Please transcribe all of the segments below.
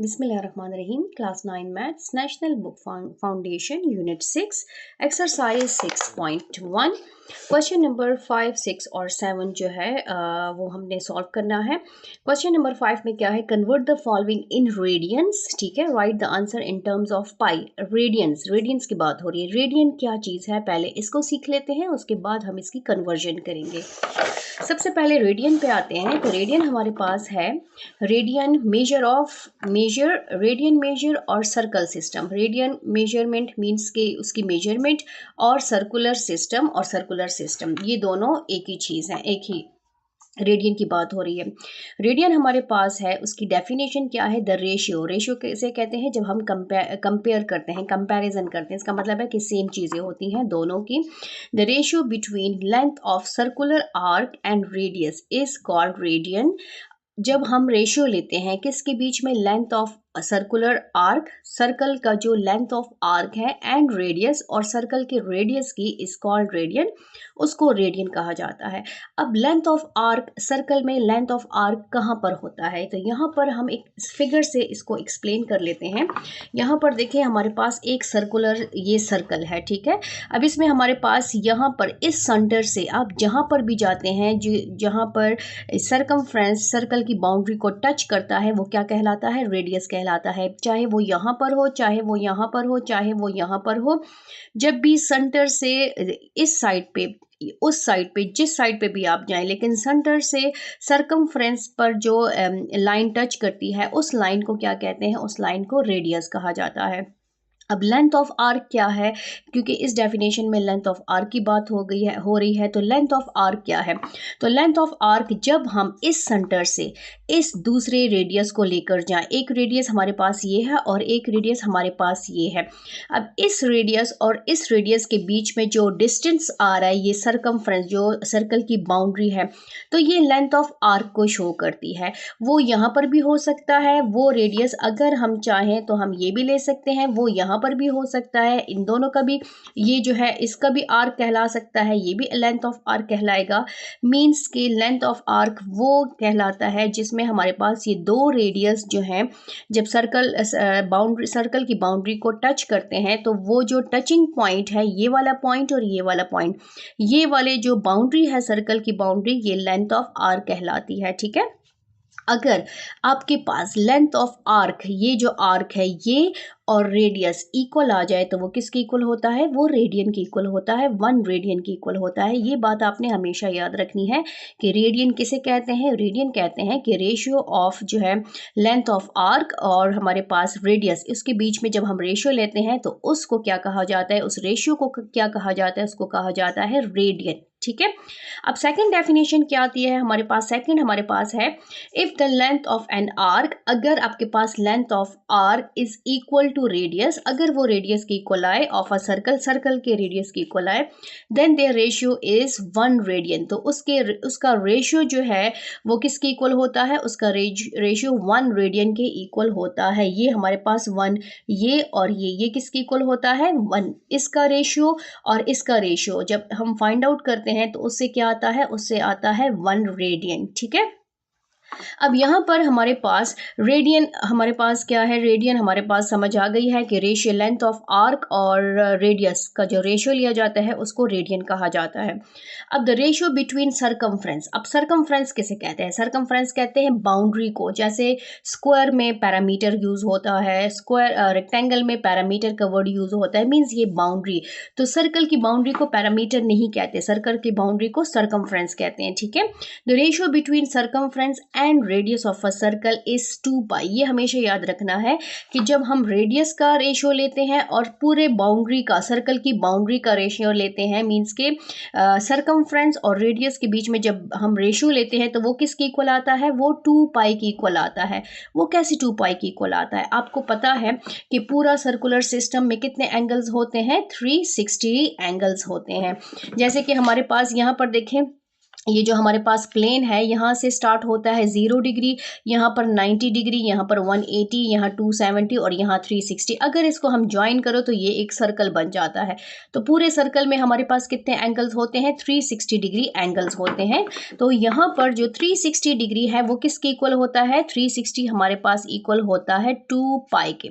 बिस्मिल्लाहिर्रहमानिर्रहीम। Class 9 maths national book foundation unit 6 exercise 6.1 question number 5, 6 और 7 जो है वो हमने सॉल्व करना है। क्वेश्चन नंबर 5 में क्या है, convert the following in radians. ठीक है, write the answer in terms of pi. Radians, radians की बात हो रही है। रेडियन क्या चीज़ है, पहले इसको सीख लेते हैं, उसके बाद हम इसकी कन्वर्जन करेंगे। सबसे पहले रेडियन पे आते हैं। तो रेडियन हमारे पास है, रेडियन रेडियन मेजर और circle system. Radian measurement means के उसकी मेजरमेंट, और सर्कुलर सिस्टम ये दोनों एक ही चीज़ है, एक ही रेडियन की बात हो रही है। रेडियन हमारे पास है, उसकी डेफिनेशन क्या है, द रेशियो कैसे कहते हैं, जब हम कंपेयर करते हैं, कंपैरिजन करते हैं, इसका मतलब है कि सेम चीज़ें होती हैं दोनों की। The ratio between length of circular arc and radius is called radian. जब हम रेशियो लेते हैं किसके बीच में, length of circular arc, circle का जो लेंथ ऑफ आर्क है, एंड रेडियस, और सर्कल के रेडियस की, इज कॉल्ड रेडियन, उसको रेडियन कहा जाता है। अब लेंथ ऑफ आर्क, सर्कल में लेंथ ऑफ आर्क कहाँ पर होता है, तो यहाँ पर हम एक फिगर से इसको एक्सप्लेन कर लेते हैं। यहाँ पर देखिए हमारे पास एक सर्कुलर ये सर्कल है, ठीक है। अब इसमें हमारे पास यहाँ पर इस सेंटर से आप जहाँ पर भी जाते हैं, जहाँ पर सरकमफ्रेंस सर्कल की बाउंड्री को टच करता है, वो क्या कहलाता है, रेडियस कहलाता है। चाहे वो यहाँ पर हो, चाहे वो यहाँ पर हो, चाहे वो यहाँ पर हो, जब भी सेंटर से इस साइड पे, उस साइड पे, जिस साइड पे भी आप जाएं, लेकिन सेंटर से सरकमफ्रेंस पर जो लाइन टच करती है, उस लाइन को क्या कहते हैं, उस लाइन को रेडियस कहा जाता है। अब लेंथ ऑफ आर्क क्या है, क्योंकि इस डेफिनेशन में लेंथ ऑफ आर्क की बात हो रही है, तो लेंथ ऑफ आर्क क्या है, तो लेंथ ऑफ आर्क जब हम इस सेंटर से इस दूसरे रेडियस को लेकर जाएं, एक रेडियस हमारे पास ये है और एक रेडियस हमारे पास ये है। अब इस रेडियस और इस रेडियस के बीच में जो डिस्टेंस आ रहा है, ये सरकमफ्रेंस जो सर्कल की बाउंड्री है, तो ये लेंथ ऑफ आर्क को शो करती है। वो यहाँ पर भी हो सकता है, वो रेडियस अगर हम चाहें तो हम ये भी ले सकते हैं, वो यहाँ पर भी हो सकता है, इन दोनों का भी, ये जो है इसका भी आर्क कहला सकता है, ये भी लेंथ ऑफ आर्क कहलाएगा। मींस के लेंथ ऑफ आर्क वो कहलाता है जिसमें हमारे पास ये दो रेडियस जो हैं, जब सर्कल की बाउंड्री को टच करते हैं, तो वो जो टचिंग पॉइंट है, ये वाला पॉइंट और ये वाला पॉइंट, ये वाले जो बाउंड्री है सर्कल की बाउंड्री, ये लेंथ ऑफ आर्क कहलाती है, ठीक है। अगर आपके पास लेंथ ऑफ आर्क, ये जो आर्क है ये और रेडियस इक्वल आ जाए, तो वो किसके इक्वल होता है, वो रेडियन की इक्वल होता है, 1 रेडियन की इक्वल होता है। ये बात आपने हमेशा याद रखनी है कि रेडियन किसे कहते हैं, रेडियन कहते हैं कि रेशियो ऑफ जो है लेंथ ऑफ आर्क और हमारे पास रेडियस, इसके बीच में जब हम रेशियो लेते हैं तो उसको क्या कहा जाता है, उस रेशियो को क्या कहा जाता है, उसको कहा जाता है रेडियन, ठीक है। अब सेकंड डेफिनेशन क्या आती है हमारे पास, सेकंड हमारे पास है, if the length of an arc, अगर आपके पास length of arc is equal to radius, अगर वो रेडियस की इक्वल आए, ऑफ अ सर्कल के रेडियस की इक्वल आए, then their ratio is 1 radian, तो उसका रेशियो जो है वो किसके इक्वल होता है, उसका रेशियो 1 रेडियन के इक्वल होता है। ये हमारे पास 1, ये और ये किसके इक्वल होता है, 1, इसका रेशियो और इसका रेशियो जब हम फाइंड आउट करते हैं तो उससे क्या आता है, उससे आता है 1 रेडियन, ठीक है। अब यहाँ पर हमारे पास रेडियन, हमारे पास क्या है, रेडियन हमारे पास समझ आ गई है कि रेशियो लेंथ ऑफ आर्क और रेडियस का जो रेशियो लिया जाता है उसको रेडियन कहा जाता है। अब द रेशियो बिटवीन सरकमफ्रेंस, अब सरकमफ्रेंस किसे कहते हैं, सरकमफ्रेंस कहते हैं बाउंड्री को, जैसे स्क्वायर में पैरामीटर यूज होता है, स्क्वायर रेक्टेंगल में पैरामीटर का वर्ड यूज होता है, मीन्स ये बाउंड्री। तो सर्कल की बाउंड्री को पैरामीटर नहीं कहते, सर्कल की बाउंड्री को सरकमफ्रेंस कहते हैं, ठीक है। The ratio between circumference and radius of a circle is 2 पाई। ये हमेशा याद रखना है कि जब हम रेडियस का रेशियो लेते हैं और पूरे बाउंड्री का, सर्कल की बाउंड्री का रेशियो लेते हैं, मींस के सरकमफ्रेंस और रेडियस के बीच में जब हम रेशियो लेते हैं तो वो किसके इक्वल आता है, वो 2 पाई की इक्वल आता है। वो कैसे 2 पाई की इक्वल आता है, आपको पता है कि पूरा सर्कुलर सिस्टम में कितने एंगल्स होते हैं, 360 एंगल्स होते हैं। जैसे कि हमारे पास यहाँ पर देखें, ये जो हमारे पास प्लेन है यहाँ से स्टार्ट होता है 0 डिग्री, यहाँ पर 90 डिग्री, यहाँ पर 180, यहाँ 270 और यहाँ 360। अगर इसको हम ज्वाइन करो तो ये एक सर्कल बन जाता है। तो पूरे सर्कल में हमारे पास कितने एंगल्स होते हैं? 360 डिग्री एंगल्स होते हैं। तो यहाँ पर जो 360 डिग्री है वो किसके इक्वल होता है? 360 हमारे पास इक्वल होता है 2 पाई के।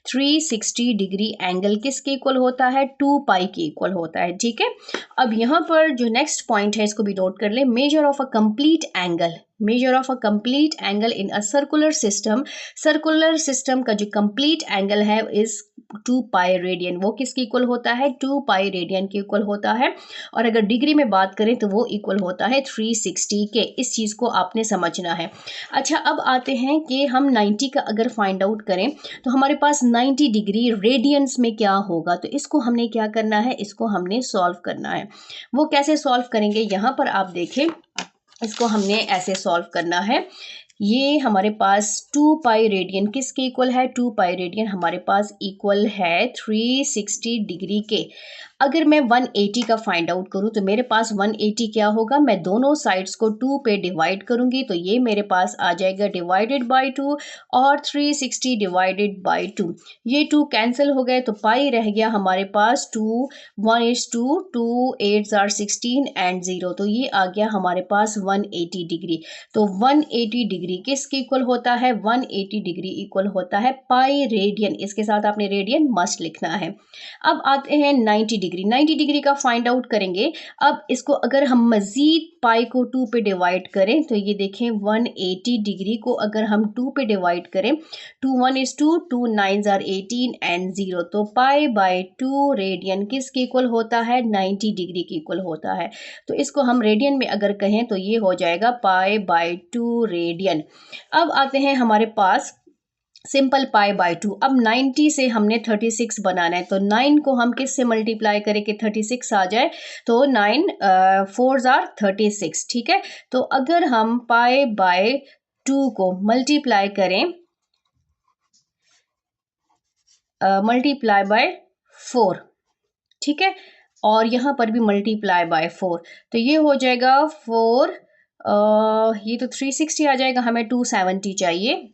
360 डिग्री एंगल किसके इक्वल होता है? 2 पाई के इक्वल होता है। ठीक है, अब यहाँ पर जो नेक्स्ट पॉइंट है इसको भी नोट कर ले। Measure of a complete angle, measure of a complete angle in a circular system, circular system का जो कंप्लीट एंगल है इज 2 पाई रेडियन। वो किसके इक्वल होता है? 2 पाई रेडियन के इक्वल होता है। और अगर डिग्री में बात करें तो वो इक्वल होता है 360 के। इस चीज़ को आपने समझना है। अच्छा, अब आते हैं कि हम 90 का अगर फाइंड आउट करें तो हमारे पास 90 डिग्री रेडियंस में क्या होगा? तो इसको हमने क्या करना है? इसको हमने सॉल्व करना है। वो कैसे सॉल्व करेंगे? यहाँ पर आप देखें, इसको हमने ऐसे सॉल्व करना है। ये हमारे पास 2 पाई रेडियन किसके इक्वल है? 2 पाई रेडियन हमारे पास इक्वल है 360 डिग्री के। अगर मैं 180 का फाइंड आउट करूं तो मेरे पास 180 क्या होगा? मैं दोनों साइड्स को 2 पे डिवाइड करूंगी तो ये मेरे पास आ जाएगा डिवाइडेड बाय 2 और 360 डिवाइडेड बाय 2। ये 2 कैंसिल हो गए तो पाई रह गया हमारे पास 2, 1 is 2, 2 8s are 16 एंड 0। तो ये आ गया हमारे पास 180 डिग्री। तो 180 डिग्री किसके इक्वल होता है? 180 डिग्री इक्वल होता है पाई रेडियन। इसके साथ आपने रेडियन मस्ट लिखना है। अब आते हैं 90 डिग्री। 90 डिग्री का फाइंड आउट करेंगे। अब इसको अगर हम मजीद पाई को 2 पे डिवाइड करें तो ये देखें 180 डिग्री को अगर हम 2 पे डिवाइड करें, 2 1 is 2, 2 9s are 18 एंड 0। तो पाई बाय 2 रेडियन किसके इक्वल होता है? 90 डिग्री के इक्वल होता है। तो इसको हम रेडियन में अगर कहें तो ये हो जाएगा पाई बाय 2 रेडियन। अब आते हैं हमारे पास सिंपल पाई बाय 2। अब 90 से हमने 36 बनाना है तो 9 को हम किस से मल्टीप्लाई करें कि 36 आ जाए? तो 9 4s are 36। ठीक है, तो अगर हम पाई बाय 2 को मल्टीप्लाई करें मल्टीप्लाई बाय 4, ठीक है, और यहाँ पर भी मल्टीप्लाई बाय 4 तो ये हो जाएगा 4, ये तो 360 आ जाएगा, हमें 270 चाहिए।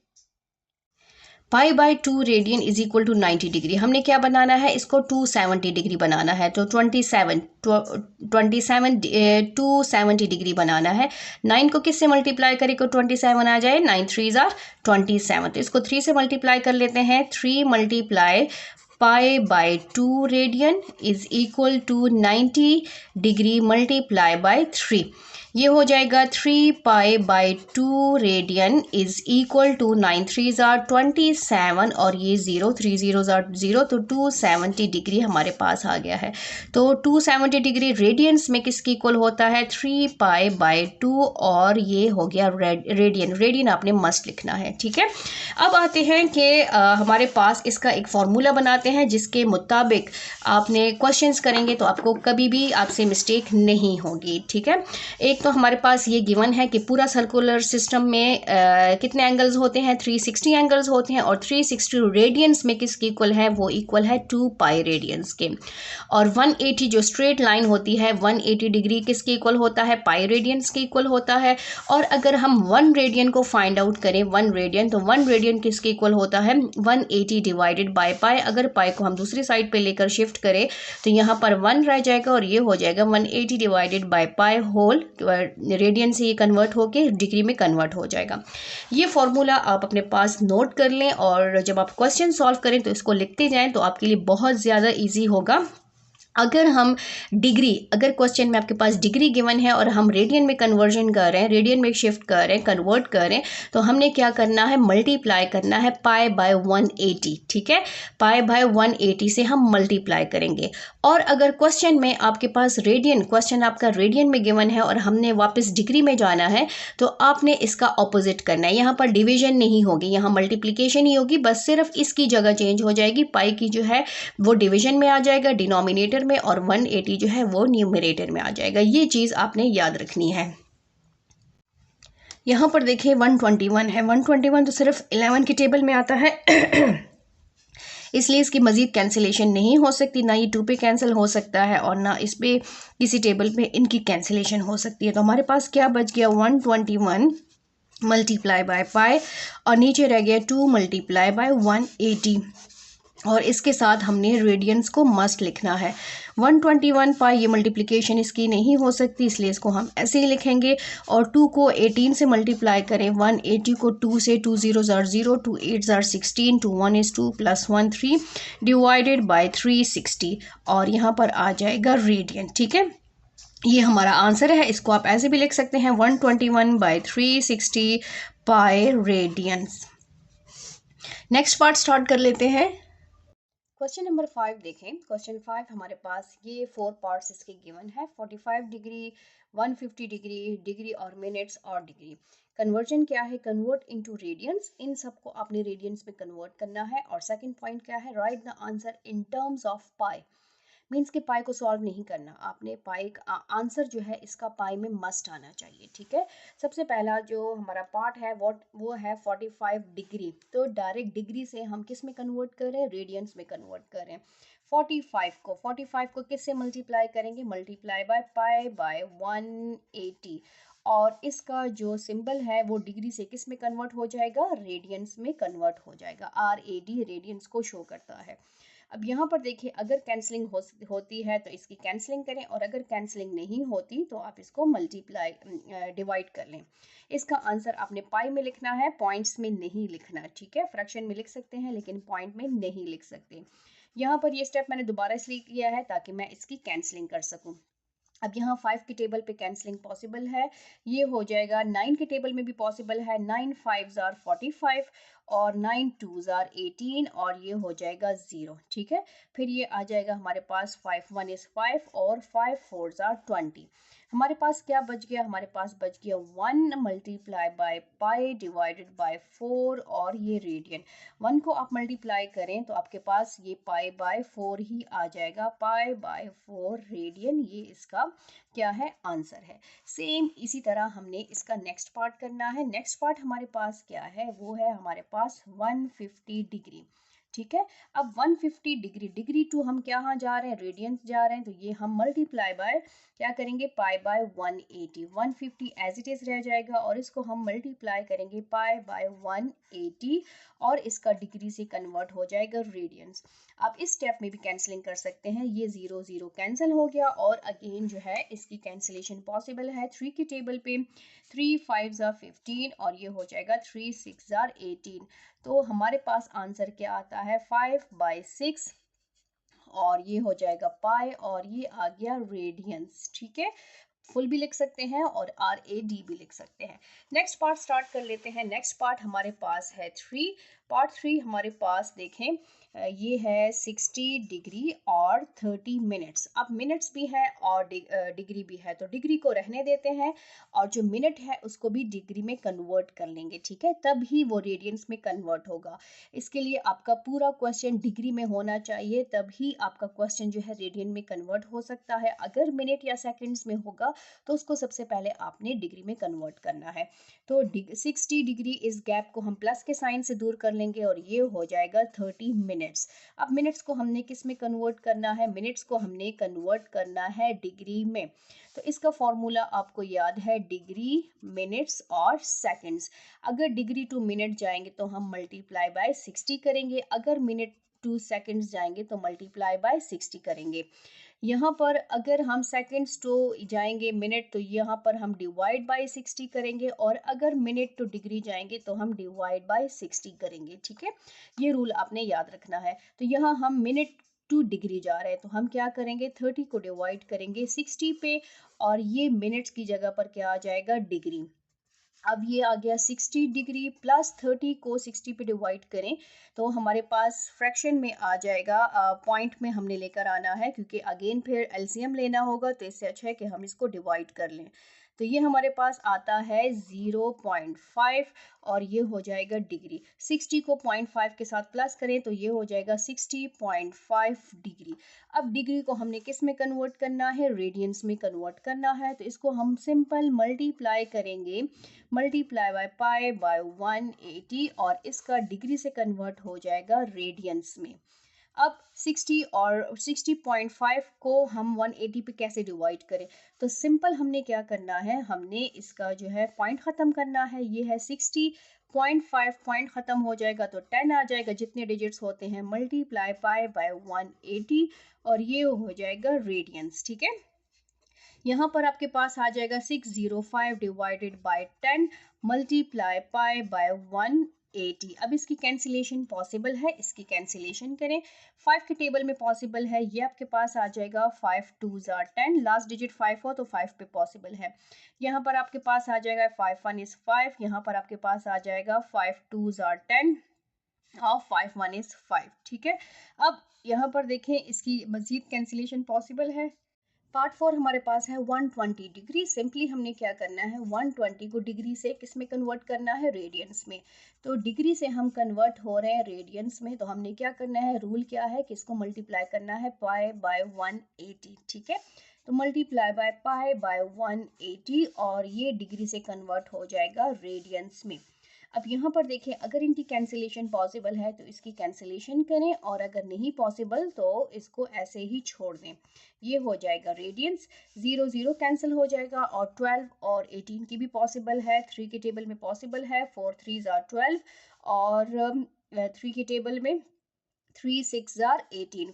Pi by 2 radian is equal to 90 degree. हमने क्या बनाना है? इसको 270 डिग्री बनाना है। तो 270 डिग्री बनाना है। 9 को किससे मल्टीप्लाई करें को 27 आ जाए? 9 3s are 27। तो इसको 3 से मल्टीप्लाई कर लेते हैं। 3 multiply pi by 2 radian is equal to 90 degree multiply by 3। ये हो जाएगा 3 pi by 2 radian is equal to 9 3s are 27 और ये 0 3 0s are 0 तो 270 डिग्री हमारे पास आ गया है। तो 270 डिग्री रेडियंस में किसकी इक्वल होता है? 3 पाई बाय 2 और ये हो गया रेडियन। रेडियन आपने मस्ट लिखना है। ठीक है, अब आते हैं कि हमारे पास इसका एक फॉर्मूला बनाते हैं जिसके मुताबिक आपने क्वेश्चंस करेंगे तो आपको कभी भी आपसे मिस्टेक नहीं होगी। ठीक है, एक तो हमारे पास ये गिवन है कि पूरा सर्कुलर सिस्टम में कितने एंगल्स होते हैं? 360 एंगल्स होते हैं और 360 रेडियंस में किसके इक्वल है? वो इक्वल है 2 पाई रेडियंस के। और 180 जो स्ट्रेट लाइन होती है 180 डिग्री किसके इक्वल होता है? पाई रेडियंस के इक्वल होता है। और अगर हम 1 रेडियन को फाइंड आउट करें 1 रेडियन तो 1 रेडियन किसके इक्वल होता है? 180 डिवाइडेड बाय पाई। अगर पाई को हम दूसरी साइड पे लेकर शिफ्ट करें तो यहाँ पर 1 रह जाएगा और ये हो जाएगा 180 divided by pi whole radian से ये कन्वर्ट होके डिग्री में कन्वर्ट हो जाएगा। ये फॉर्मूला आप अपने पास नोट कर लें और जब आप क्वेश्चन सॉल्व करें तो इसको लिखते जाएं तो आपके लिए बहुत ज़्यादा इजी होगा। अगर हम डिग्री, अगर क्वेश्चन में आपके पास डिग्री गिवन है और हम रेडियन में कन्वर्जन कर रहे हैं, रेडियन में शिफ्ट कर रहे हैं, कन्वर्ट कर रहे हैं, तो हमने क्या करना है? मल्टीप्लाई करना है पाई बाय 180। ठीक है, पाई बाय 180 से हम मल्टीप्लाई करेंगे। और अगर क्वेश्चन में आपके पास रेडियन, क्वेश्चन आपका रेडियन में गिवन है और हमने वापस डिग्री में जाना है तो आपने इसका ऑपोजिट करना है। यहाँ पर डिवीजन नहीं होगी, यहाँ मल्टीप्लीकेशन ही होगी, बस सिर्फ इसकी जगह चेंज हो जाएगी। पाई की जो है वो डिवीजन में आ जाएगा डिनोमिनेटर में और 180 जो है वो न्यूमरेटर में आ जाएगा। ये चीज़ आपने याद रखनी है। यहाँ पर देखिए 121 है, 121 तो सिर्फ 11 की टेबल में आता है इसलिए इसकी मज़ीद कैंसिलेशन नहीं हो सकती, ना ये 2 पे कैंसिल हो सकता है और ना इस पे किसी टेबल पे इनकी कैंसिलेशन हो सकती है। तो हमारे पास क्या बच गया 121 मल्टीप्लाई बाय पाई और नीचे रह गया 2 मल्टीप्लाई बाय 180 और इसके साथ हमने रेडियंस को मस्ट लिखना है। 121 पाई ये मल्टीप्लिकेशन इसकी नहीं हो सकती, इसलिए इसको हम ऐसे ही लिखेंगे और 2 को 18 से मल्टीप्लाई करें, 180 को 2 से, 2 0 ज़ार 0, 2 8 ज़ार 16, 2 1 is 2 प्लस 1 3 डिवाइडेड बाय 360 और यहाँ पर आ जाएगा रेडियन। ठीक है, ये हमारा आंसर है। इसको आप ऐसे भी लिख सकते हैं 121/360 पाई रेडियंस। नेक्स्ट पार्ट स्टार्ट कर लेते हैं। क्वेश्चन नंबर 5 देखें। क्वेश्चन 5 हमारे पास ये 4 पार्ट्स इसके गिवन है, 45 डिग्री, 150 डिग्री, डिग्री और मिनट्स और डिग्री। कन्वर्जन क्या है, कन्वर्ट इनटू रेडियंस, इन सबको आपने रेडियंस में कन्वर्ट करना है। और सेकंड पॉइंट क्या है, write the answer in terms of pi, means कि पाई को सॉल्व नहीं करना आपने, पाई का आंसर जो है इसका पाई में मस्ट आना चाहिए। ठीक है, सबसे पहला जो हमारा पार्ट है वो है 45 डिग्री, तो डायरेक्ट डिग्री से हम किस में कन्वर्ट करें, रेडियंस में कन्वर्ट करें। 45 को किससे मल्टीप्लाई करेंगे, मल्टीप्लाई बाय पाई बाय 180 और इसका जो सिंबल है वो डिग्री से किस में कन्वर्ट हो जाएगा, रेडियंस में कन्वर्ट हो जाएगा। RAD रेडियंस को शो करता है। अब यहाँ पर देखिए, अगर कैंसलिंग होती है तो इसकी कैंसलिंग करें और अगर कैंसलिंग नहीं होती तो आप इसको मल्टीप्लाई डिवाइड कर लें। इसका आंसर आपने पाई में लिखना है, पॉइंट्स में नहीं लिखना। ठीक है, फ्रैक्शन में लिख सकते हैं लेकिन पॉइंट में नहीं लिख सकते। यहाँ पर ये स्टेप मैंने दोबारा इसलिए किया है ताकि मैं इसकी कैंसलिंग कर सकूँ। अब यहाँ 5 की टेबल पे कैंसलिंग पॉसिबल है, ये हो जाएगा। 9 के टेबल में भी पॉसिबल है, 9 5 ज़ार 45 और 9 2 ज़ार 18 और ये हो जाएगा 0। ठीक है, फिर ये आ जाएगा हमारे पास 5 1 is 5 और 5 4 ज़ार 20। हमारे पास क्या बच गया, हमारे पास बच गया 1 multiply by pi divided by 4 और ये रेडियन। 1 को आप मल्टीप्लाई करें तो आपके पास ये पाई बाय 4 ही आ जाएगा, पाई बाय 4 रेडियन, ये इसका क्या है, आंसर है। सेम इसी तरह हमने इसका नेक्स्ट पार्ट करना है। नेक्स्ट पार्ट हमारे पास क्या है, वो है हमारे पास 150 डिग्री। ठीक है, अब 150 डिग्री, डिग्री टू हम क्या जा रहे हैं, रेडियंस जा रहे हैं, तो ये हम मल्टीप्लाई बाय क्या करेंगे, pi by 180। 150 as it is रह जाएगा और इसको हम मल्टीप्लाई करेंगे पाई बाय 180 और इसका डिग्री से कन्वर्ट हो जाएगा रेडियंस। आप इस स्टेप में भी कैंसिलिंग कर सकते हैं, ये 0 0 कैंसिल हो गया और अगेन जो है इसकी कैंसिलेशन पॉसिबल है। 3 की टेबल पे 3 5 ज़ार 15 और ये हो जाएगा 3 6 ज़ार 18। तो हमारे पास आंसर क्या आता है, 5 बाय 6 और ये हो जाएगा पाई और ये आ गया रेडियंस। ठीक है, फुल भी लिख सकते हैं और RAD भी लिख सकते हैं। नेक्स्ट पार्ट स्टार्ट कर लेते हैं। नेक्स्ट पार्ट हमारे पास है 3। पार्ट 3 हमारे पास देखें, ये है 60 डिग्री और 30 मिनट्स। अब मिनट्स भी है और डिग्री भी है, तो डिग्री को रहने देते हैं और जो मिनट है उसको भी डिग्री में कन्वर्ट कर लेंगे। ठीक है, तब ही वो रेडियंस में कन्वर्ट होगा। इसके लिए आपका पूरा क्वेश्चन डिग्री में होना चाहिए, तभी आपका क्वेश्चन जो है रेडियन में कन्वर्ट हो सकता है। अगर मिनट या सेकंड्स में होगा तो उसको सबसे पहले आपने डिग्री में कन्वर्ट करना है। तो 60 डिग्री इस गैप को हम प्लस के साइन से दूर कर लेंगे और ये हो जाएगा 30 मिनट्स। अब मिनट्स को हमने किस में कन्वर्ट करना है, मिनट्स को हमने कन्वर्ट करना है डिग्री में। तो इसका फॉर्मूला आपको याद है, डिग्री मिनट्स और सेकंड्स। अगर डिग्री टू मिनट जाएंगे तो हम मल्टीप्लाई बाय 60 करेंगे, अगर मिनट टू सेकंड्स जाएंगे तो मल्टीप्लाई बाय 60 करेंगे। यहाँ पर अगर हम सेकंड्स टू जाएंगे मिनट तो यहाँ पर हम डिवाइड बाय 60 करेंगे और अगर मिनट टू डिग्री जाएंगे तो हम डिवाइड बाय 60 करेंगे। ठीक है, ये रूल आपने याद रखना है। तो यहाँ हम मिनट टू डिग्री जा रहे हैं तो हम क्या करेंगे, 30 को डिवाइड करेंगे 60 पे और ये मिनट्स की जगह पर क्या आ जाएगा, डिग्री। अब ये आ गया 60 डिग्री प्लस 30 को 60 पे डिवाइड करें तो हमारे पास फ्रैक्शन में आ जाएगा, पॉइंट में हमने लेकर आना है क्योंकि अगेन फिर एलसीएम लेना होगा, तो इससे अच्छा है कि हम इसको डिवाइड कर लें। तो ये हमारे पास आता है 0.5 और ये हो जाएगा डिग्री। 60 को 0.5 के साथ प्लस करें तो ये हो जाएगा 60.5 डिग्री। अब डिग्री को हमने किस में कन्वर्ट करना है, रेडियंस में कन्वर्ट करना है, तो इसको हम सिंपल मल्टीप्लाई करेंगे, मल्टीप्लाई बाय पाई बाय 180 और इसका डिग्री से कन्वर्ट हो जाएगा रेडियंस में। अब 60 और 60.5 को हम 180 पे कैसे डिवाइड करें? तो सिंपल हमने क्या करना है, हमने इसका जो है पॉइंट ख़त्म करना है। ये है 60.5, पॉइंट ख़त्म हो जाएगा तो 10 आ जाएगा, जितने डिजिट्स होते हैं, मल्टीप्लाई पाई बाय 180 और ये हो जाएगा रेडियंस। ठीक है, यहाँ पर आपके पास आ जाएगा 605 divided by 10 multiply pi by 180। अब इसकी कैंसिलेशन पॉसिबल है, इसकी कैंसिलेशन करें। 5 के टेबल में पॉसिबल है, ये आपके पास आ जाएगा 5 2s are 10, लास्ट डिजिट 5 हो तो 5 पे पॉसिबल है। यहाँ पर आपके पास आ जाएगा 5 1 is 5, यहाँ पर आपके पास आ जाएगा 5 2s are 10 और 5 1 is 5। ठीक है, अब यहाँ पर देखें इसकी मजीद कैंसिलेशन पॉसिबल है। पार्ट 4 हमारे पास है 120 डिग्री। सिंपली हमने क्या करना है, 120 को डिग्री से किस में कन्वर्ट करना है, रेडियंस में। तो डिग्री से हम कन्वर्ट हो रहे हैं रेडियंस में, तो हमने क्या करना है, रूल क्या है कि इसको मल्टीप्लाई करना है पाई बाय 180। ठीक है, तो मल्टीप्लाई बाय पाई बाय 180 और ये डिग्री से कन्वर्ट हो जाएगा रेडियंस में। अब यहाँ पर देखें, अगर इनकी कैंसिलेशन पॉसिबल है तो इसकी कैंसिलेशन करें, और अगर नहीं पॉसिबल तो इसको ऐसे ही छोड़ दें। ये हो जाएगा रेडियंस, 0 0 कैंसिल हो जाएगा, और 12 और 18 की भी पॉसिबल है, 3 के टेबल में पॉसिबल है, 4 3s are 12 और 3 के टेबल में 3 6s are 18,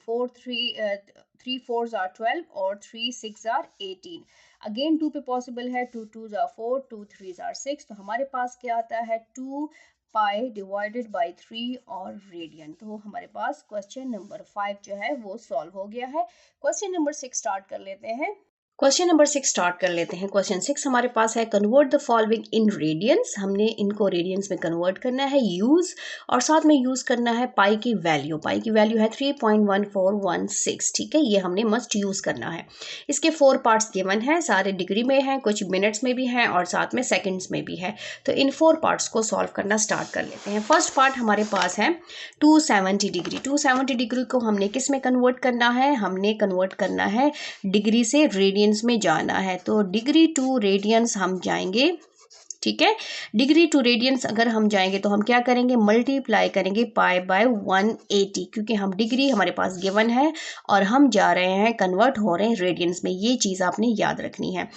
3 4s are 12 और 3 6s are 18। अगेन 2 पे पॉसिबल है, 2 2s are 4, 2 3s are 6। तो हमारे पास क्या आता है, 2 पाई डिवाइडेड बाई 3 और रेडियन। तो हमारे पास क्वेश्चन नंबर 5 जो है वो सॉल्व हो गया है। क्वेश्चन नंबर 6 स्टार्ट कर लेते हैं। क्वेश्चन नंबर 6 स्टार्ट कर लेते हैं। क्वेश्चन 6 हमारे पास है, convert the following in radiance. हमने इनको रेडियंस में कन्वर्ट करना है, यूज और साथ में यूज करना है पाई की वैल्यू। पाई की वैल्यू है 3.1416। ठीक है, ये हमने मस्ट यूज करना है। इसके 4 पार्ट्स गिवन है, सारे डिग्री में हैं, कुछ मिनट्स में भी हैं और साथ में सेकंड्स में भी है। तो इन 4 पार्ट्स को सॉल्व करना स्टार्ट कर लेते हैं। फर्स्ट पार्ट हमारे पास है 270 डिग्री। 270 डिग्री को हमने किस में कन्वर्ट करना है, हमने कन्वर्ट करना है डिग्री से रेडियंस में जाना है। तो डिग्री टू रेडियंस हम जाएंगे। ठीक है, डिग्री टू रेडियंस अगर हम जाएंगे तो हम क्या करेंगे, मल्टीप्लाई करेंगे पाई बाय 180, क्योंकि हम डिग्री हमारे पास गिवन है और हम जा रहे हैं, कन्वर्ट हो रहे हैं रेडियंस में। ये चीज़ आपने याद रखनी है।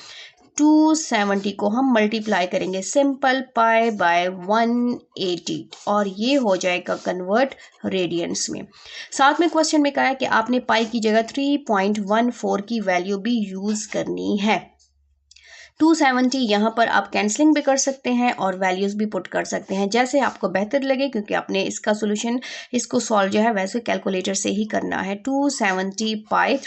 270 को हम मल्टीप्लाई करेंगे सिंपल पाई बाय 180 और ये हो जाएगा कन्वर्ट रेडियंस में। साथ में क्वेश्चन में कहा है कि आपने पाई की जगह 3.14 की वैल्यू भी यूज़ करनी है। 270 यहाँ पर आप कैंसलिंग भी कर सकते हैं और वैल्यूज़ भी पुट कर सकते हैं, जैसे आपको बेहतर लगे, क्योंकि आपने इसका सोल्यूशन, इसको सॉल्व जो है वैसे कैलकुलेटर से ही करना है। 270 पाई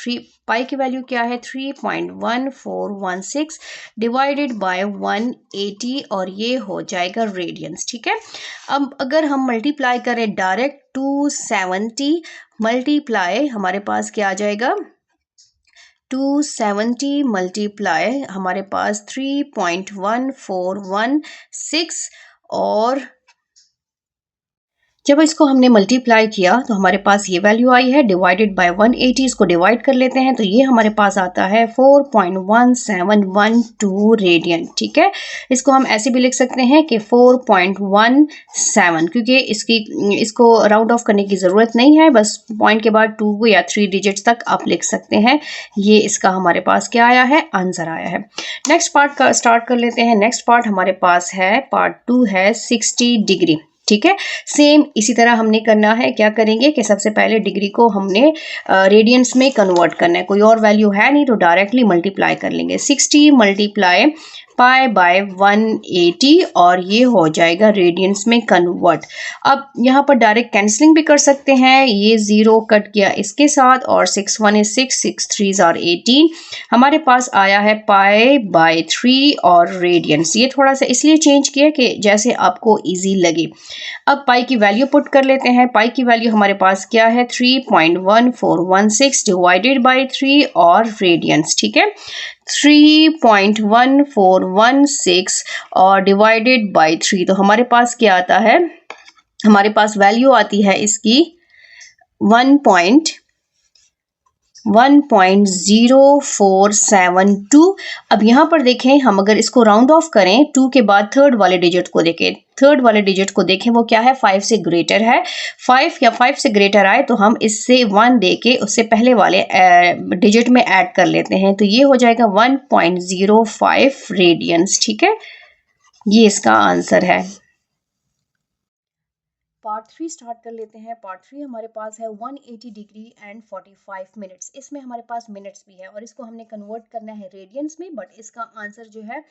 की वैल्यू क्या है, 3.1416 डिवाइडेड बाय 180 और ये हो जाएगा रेडियंस। ठीक है, अब अगर हम मल्टीप्लाई करें डायरेक्ट 270 मल्टीप्लाई, हमारे पास क्या आ जाएगा, 270 मल्टीप्लाई हमारे पास 3.1416 और जब इसको हमने मल्टीप्लाई किया तो हमारे पास ये वैल्यू आई है, डिवाइडेड बाय 180। इसको डिवाइड कर लेते हैं तो ये हमारे पास आता है 4.1712 रेडियन। ठीक है, इसको हम ऐसे भी लिख सकते हैं कि 4.17, क्योंकि इसको राउंड ऑफ करने की ज़रूरत नहीं है, बस पॉइंट के बाद 2 या 3 डिजिट्स तक आप लिख सकते हैं। ये इसका हमारे पास क्या आया है, आंसर आया है। नेक्स्ट पार्ट का स्टार्ट कर लेते हैं। नेक्स्ट पार्ट हमारे पास है, पार्ट 2 है 60 डिग्री। ठीक है, सेम इसी तरह हमने करना है। क्या करेंगे कि सबसे पहले डिग्री को हमने रेडियंस में कन्वर्ट करना है, कोई और वैल्यू है नहीं तो डायरेक्टली मल्टीप्लाई कर लेंगे। 60 मल्टीप्लाई पाई बाय 180 और ये हो जाएगा रेडियंस में कन्वर्ट। अब यहाँ पर डायरेक्ट कैंसलिंग भी कर सकते हैं, ये 0 कट गया इसके साथ और 6 1 is 6, 6 3s are 18। हमारे पास आया है पाई बाय 3 और रेडियंस। ये थोड़ा सा इसलिए चेंज किया कि जैसे आपको ईजी लगे। अब पाई की वैल्यू पुट कर लेते हैं। पाई की वैल्यू हमारे पास क्या है, 3.1416 डिवाइडेड बाय 3 और रेडियंस। ठीक है, 3.1416 और डिवाइडेड बाय 3, तो हमारे पास क्या आता है, हमारे पास वैल्यू आती है इसकी 1.14 1.0472। अब यहाँ पर देखें, हम अगर इसको राउंड ऑफ करें 2 के बाद थर्ड वाले डिजिट को देखें, थर्ड वाले डिजिट को देखें वो क्या है, 5 से ग्रेटर है। 5 या 5 से ग्रेटर आए तो हम इससे 1 दे के उससे पहले वाले डिजिट में ऐड कर लेते हैं, तो ये हो जाएगा 1.05 रेडियंस। ठीक है, ये इसका आंसर है। पार्ट 3 स्टार्ट कर लेते हैं। पार्ट 3 हमारे पास है 180 डिग्री एंड 45 मिनट्स। इसमें हमारे पास मिनट्स भी है और इसको हमने कन्वर्ट करना है रेडियंस में, बट इसका आंसर जो है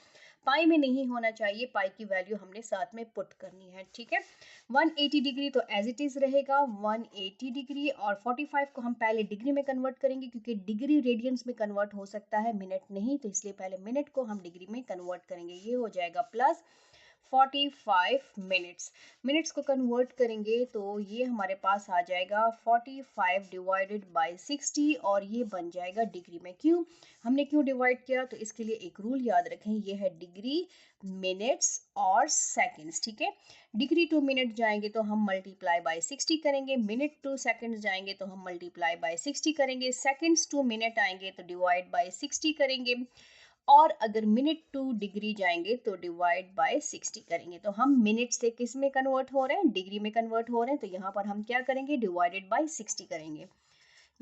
पाई में नहीं होना चाहिए, पाई की वैल्यू हमने साथ में पुट करनी है। ठीक है, 180 डिग्री तो एज इट इज रहेगा 180 डिग्री, और 45 को हम पहले डिग्री में कन्वर्ट करेंगे क्योंकि डिग्री रेडियंस में कन्वर्ट हो सकता है, मिनट नहीं, तो इसलिए पहले मिनट को हम डिग्री में कन्वर्ट करेंगे। ये हो जाएगा प्लस 45 मिनट्स। मिनट्स को कन्वर्ट करेंगे तो ये हमारे पास आ जाएगा 45 डिवाइडेड बाय 60, और ये बन जाएगा डिग्री में। क्यों हमने क्यों डिवाइड किया, तो इसके लिए एक रूल याद रखें, ये है डिग्री, मिनट्स और सेकंड्स। ठीक है, डिग्री टू मिनट जाएंगे तो हम मल्टीप्लाई बाय 60 करेंगे, मिनट टू सेकंड्स जाएंगे तो हम मल्टीप्लाई बाय 60 करेंगे, सेकंड्स टू मिनट आएंगे तो डिवाइड बाय 60 करेंगे, और अगर मिनट टू डिग्री जाएंगे तो डिवाइड बाय 60 करेंगे। तो हम मिनट से किस में कन्वर्ट हो रहे हैं, डिग्री में कन्वर्ट हो रहे हैं, तो यहाँ पर हम क्या करेंगे, डिवाइडेड बाय 60 करेंगे।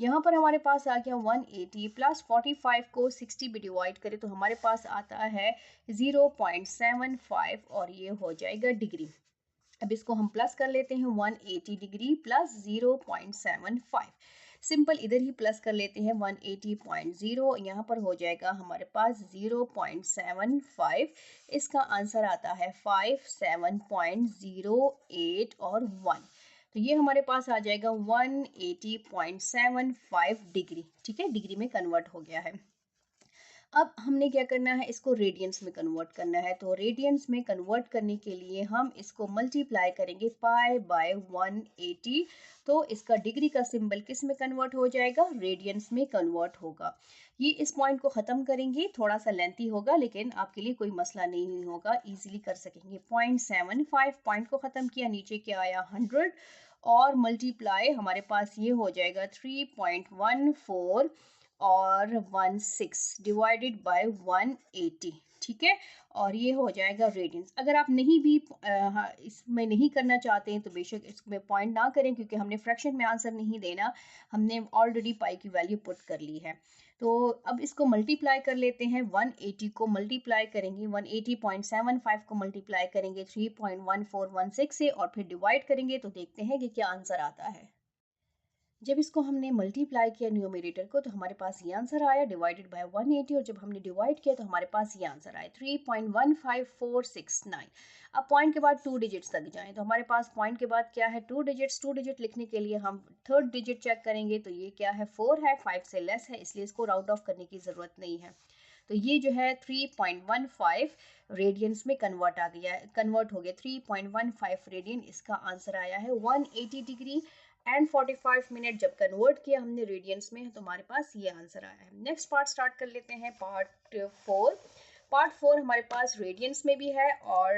यहाँ पर हमारे पास आ गया 180 प्लस 45 को 60 भी डिवाइड करें तो हमारे पास आता है 0.75, और ये हो जाएगा डिग्री। अब इसको हम प्लस कर लेते हैं, 180 डिग्री प्लस 0.75, सिंपल इधर ही प्लस कर लेते हैं 180.0, यहाँ पर हो जाएगा हमारे पास 0.75, इसका आंसर आता है 57.08 और 1, तो ये हमारे पास आ जाएगा 180.75 डिग्री। ठीक है, डिग्री में कन्वर्ट हो गया है। अब हमने क्या करना है, इसको रेडियंस में कन्वर्ट करना है, तो रेडियंस में कन्वर्ट करने के लिए हम इसको मल्टीप्लाई करेंगे पाई बाय 180, तो इसका डिग्री का सिंबल किस में कन्वर्ट हो जाएगा, रेडियंस में कन्वर्ट होगा। ये इस पॉइंट को ख़त्म करेंगे, थोड़ा सा लेंथी होगा लेकिन आपके लिए कोई मसला नहीं होगा, इजीली कर सकेंगे। 0.75 पॉइंट को ख़त्म किया, नीचे क्या आया 100, और मल्टीप्लाई हमारे पास ये हो जाएगा 3.14 और 16 डिवाइडेड बाय 180। ठीक है, और ये हो जाएगा रेडियंस। अगर आप नहीं भी इसमें नहीं करना चाहते हैं तो बेशक इसमें पॉइंट ना करें, क्योंकि हमने फ्रैक्शन में आंसर नहीं देना, हमने ऑलरेडी पाई की वैल्यू पुट कर ली है। तो अब इसको मल्टीप्लाई कर लेते हैं, 180 को मल्टीप्लाई करेंगे, 180.75 को मल्टीप्लाई करेंगे 3.1416 से, और फिर डिवाइड करेंगे तो देखते हैं कि क्या आंसर आता है। जब इसको हमने मल्टीप्लाई किया न्यूमरेटर को तो हमारे पास ये आंसर आया डिवाइडेड बाय 180, और जब हमने डिवाइड किया तो हमारे पास ये आंसर आया 3.15469। अब पॉइंट के बाद 2 डिजिट्स लग जाएं तो हमारे पास पॉइंट के बाद क्या है, 2 डिजिट्स। 2 डिजिट लिखने के लिए हम थर्ड डिजिट चेक करेंगे, तो ये क्या है 4 है, 5 से लेस है, इसलिए इसको राउंड ऑफ करने की ज़रूरत नहीं है। तो ये जो है 3.15 रेडियंस में कन्वर्ट आ गया है, कन्वर्ट हो गया 3.15 रेडियन, इसका आंसर आया है 180 डिग्री एंड 45 मिनट। जब कन्वर्ट किया हमने रेडियंस में तो हमारे पास ये आंसर आया है। नेक्स्ट पार्ट स्टार्ट कर लेते हैं, पार्ट 4। पार्ट 4 हमारे पास रेडियंस में भी है और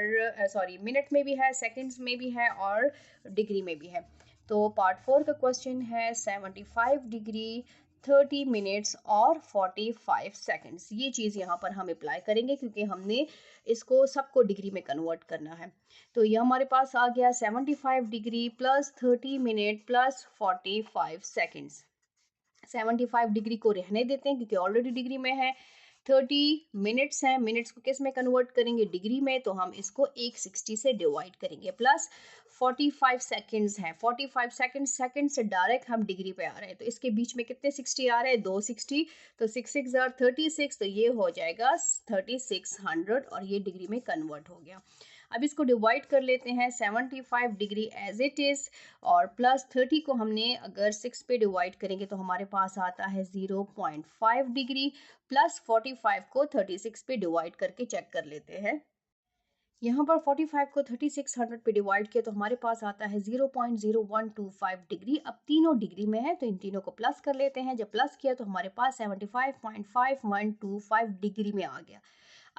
मिनट में भी है, सेकंड्स में भी है और डिग्री में भी है। तो पार्ट 4 का क्वेश्चन है 75 डिग्री 30 मिनट्स और 45 सेकंड्स। ये चीज़ यहाँ पर हम अप्लाई करेंगे क्योंकि हमने इसको सबको डिग्री में कन्वर्ट करना है। तो ये हमारे पास आ गया 75 degree plus 30 minute plus 45 seconds. 75 degree को रहने देते हैं क्योंकि ऑलरेडी डिग्री में है। 30 मिनट्स हैं, मिनट्स को किस में कन्वर्ट करेंगे, डिग्री में, तो हम इसको 160 से डिवाइड करेंगे, प्लस 45 सेकंड्स हैं। 45 सेकंड से डायरेक्ट हम डिग्री पे आ रहे हैं, तो इसके बीच में कितने 60 आ रहे हैं, 2 60, तो 6 6 are 36, तो ये हो जाएगा 3600 और ये डिग्री में कन्वर्ट हो गया। अब इसको डिवाइड कर लेते हैं, 75 डिग्री एज इट इज़ और प्लस 30 को हमने अगर 6 पे डिवाइड करेंगे तो हमारे पास आता है 0.5 डिग्री, प्लस 45 को 36 पे डिवाइड करके चेक कर लेते हैं। यहाँ पर 45 को 3600 पे डिवाइड किया तो हमारे पास आता है 0.0125 डिग्री। अब तीनों डिग्री में है तो इन तीनों को प्लस कर लेते हैं, जब प्लस किया तो हमारे पास 75.5125 डिग्री में आ गया।